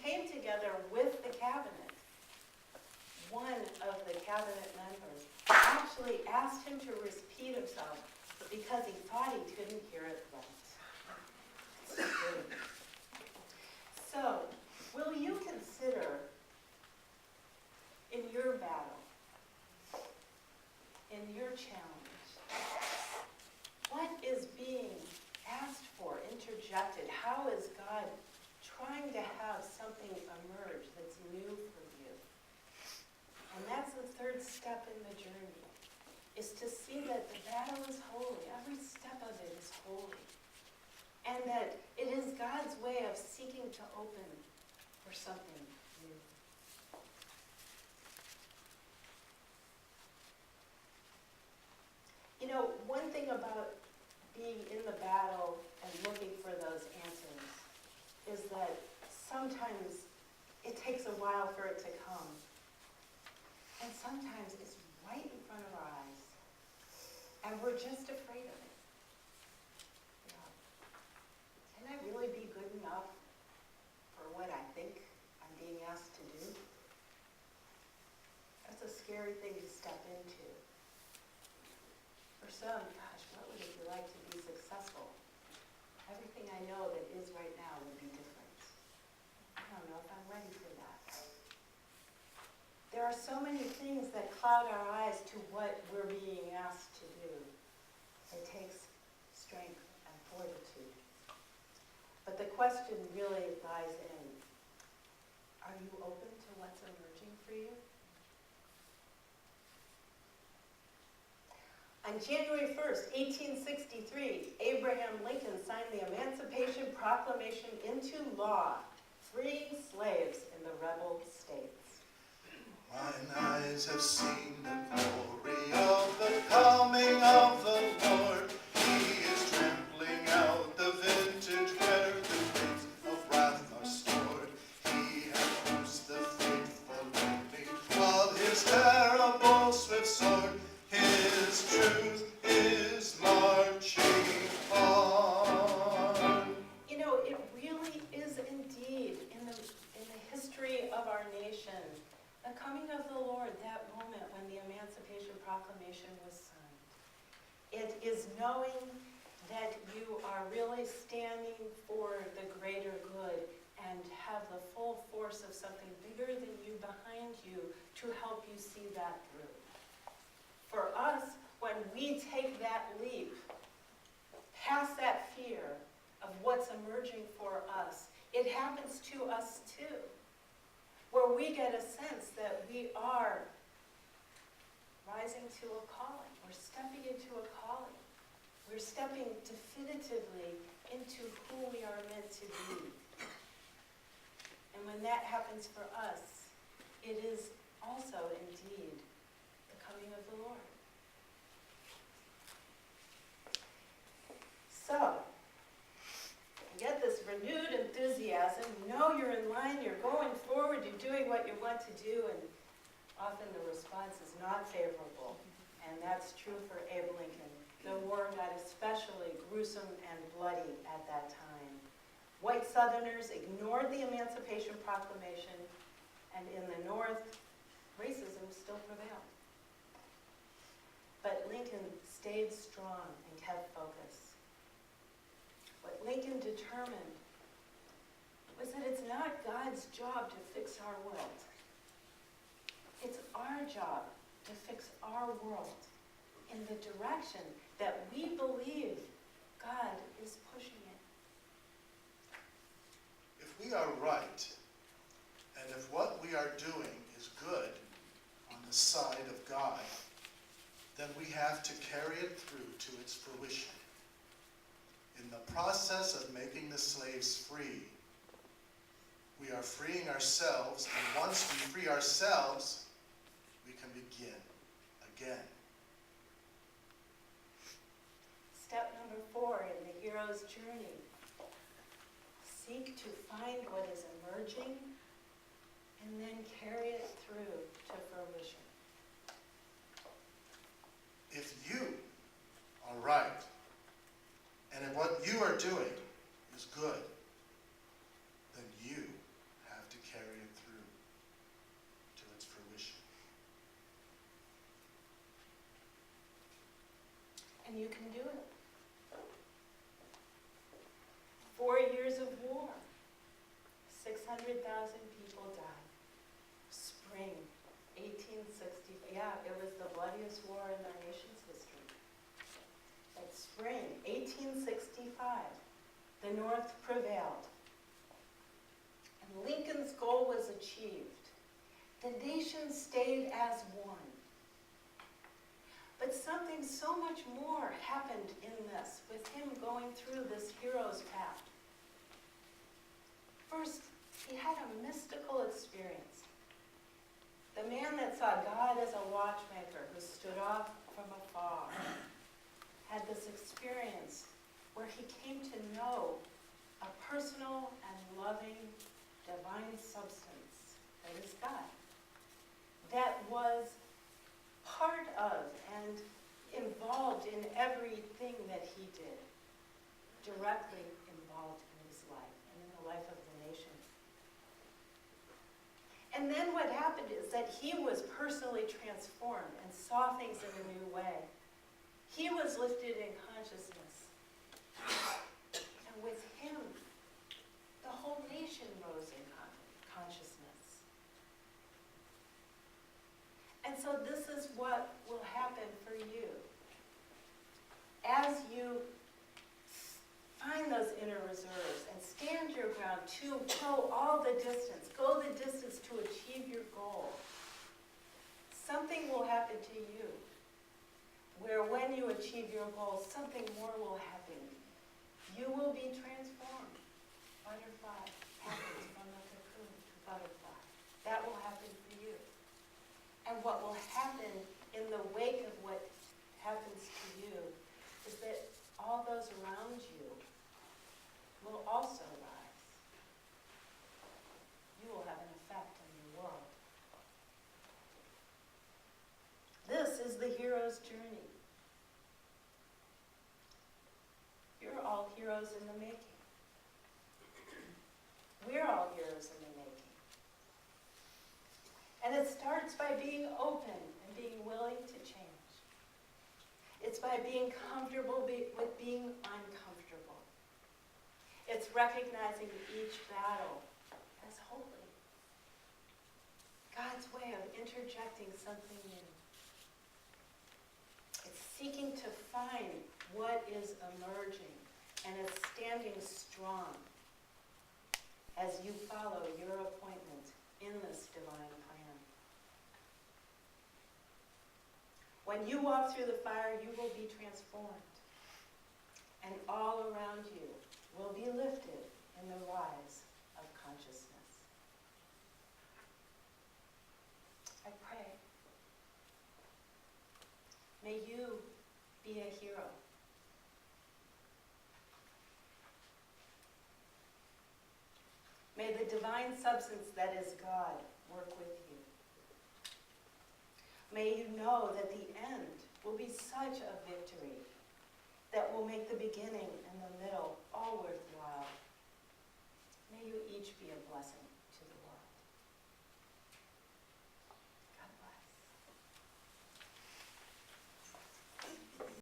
came together with the cabinet. One of the cabinet members actually asked him to repeat himself because he thought he couldn't hear it right. So, will you consider in your battle, in your challenge, what is being asked for, interjected? How is God trying to have something emerge that's new for you? And that's the third step in the journey, is to see that the battle is holy. Every step of it is holy. And that it is God's way of seeking to open for something new. You know, one thing about being in the battle and looking for those answers is that sometimes it takes a while for it to come. And sometimes it's right in front of our eyes. And we're just afraid of it. Yeah. Can I really be good enough for what I think I'm being asked to do? That's a scary thing to step into. For some, gosh, what would it be like to be successful? Everything I know that is right now would be different. I don't know if I'm ready for that. There are so many things that cloud our eyes to what we're being asked to do. It takes strength and fortitude. But the question really lies in, are you open to what's emerging for you? On January 1st, 1863, Abraham Lincoln signed the Emancipation Proclamation into law, freeing slaves in the rebel states. Mine eyes have seen the glory of the coming of the Lord. He is trampling out the vintage where the gates of wrath are stored. He hath loosed the faithful lightning of his terrible swift sword. His truth is marching on. You know, it really is indeed in the history of our nation, the coming of the Lord, that moment when the Emancipation Proclamation was signed. It is knowing that you are really standing for the greater good and have the full force of something bigger than you behind you to help you see that through. For us, when we take that leap, past that fear of what's emerging for us, it happens to us too, where we get a sense that we are rising to a calling. We're stepping into a calling. We're stepping definitively into who we are meant to be. And when that happens for us, it is also indeed the coming of the Lord. So, you get this renewed enthusiasm, you know you're in line, you're going forward, you're doing what you want to do, and often the response is not favorable. And that's true for Abe Lincoln. The war got especially gruesome and bloody at that time. White Southerners ignored the Emancipation Proclamation, and in the North, racism still prevailed. But Lincoln stayed strong and kept focus. What Lincoln determined was that it's not God's job to fix our world. It's our job to fix our world in the direction that we believe God is pushing it. If we are right, and if what we are doing is good on the side of God, then we have to carry it through to its fruition. In the process of making the slaves free, we are freeing ourselves, and once we free ourselves, we can begin again. Step number 4 in the hero's journey. Seek to find what is emerging and then carry it through to fruition. If you are right, and if what you are doing is good, then you have And you can do it. 4 years of war. 600,000 people died. Spring, 1860. Yeah, it was the bloodiest war in our nation's history. But spring, 1865, the North prevailed. And Lincoln's goal was achieved. The nation stayed as one. But something so much more happened in this, with him going through this hero's path. First, he had a mystical experience. The man that saw God as a watchmaker who stood off from afar had this experience where he came to know a personal and loving divine substance that is God, that was part of and involved in everything that he did, directly involved in his life and in the life of the nation. And then what happened is that he was personally transformed and saw things in a new way. He was lifted in consciousness. And with him, the whole nation rose in consciousness. And so this is what will happen for you. As you find those inner reserves and stand your ground to go all the distance, go the distance to achieve your goal, something will happen to you where when you achieve your goal, something more will happen. You will be transformed. Butterfly happens from the cocoon to butterfly. That will happen for you. And what will happen in the wake of what happens to you is that all those around you will also rise. You will have an effect on your world. This is the hero's journey. You're all heroes in the making. We're all heroes in the making. And it starts by being open and being willing to change. It's by being comfortable with being uncomfortable. It's recognizing each battle as holy. God's way of interjecting something new. It's seeking to find what is emerging, and it's standing strong as you follow your appointment in this divine plan. When you walk through the fire, you will be transformed, and all around you will be lifted in the rise of consciousness. I pray. May you be a hero. May the divine substance that is God work with you. May you know that the end will be such a victory that will make the beginning and the middle all worthwhile. May you each be a blessing.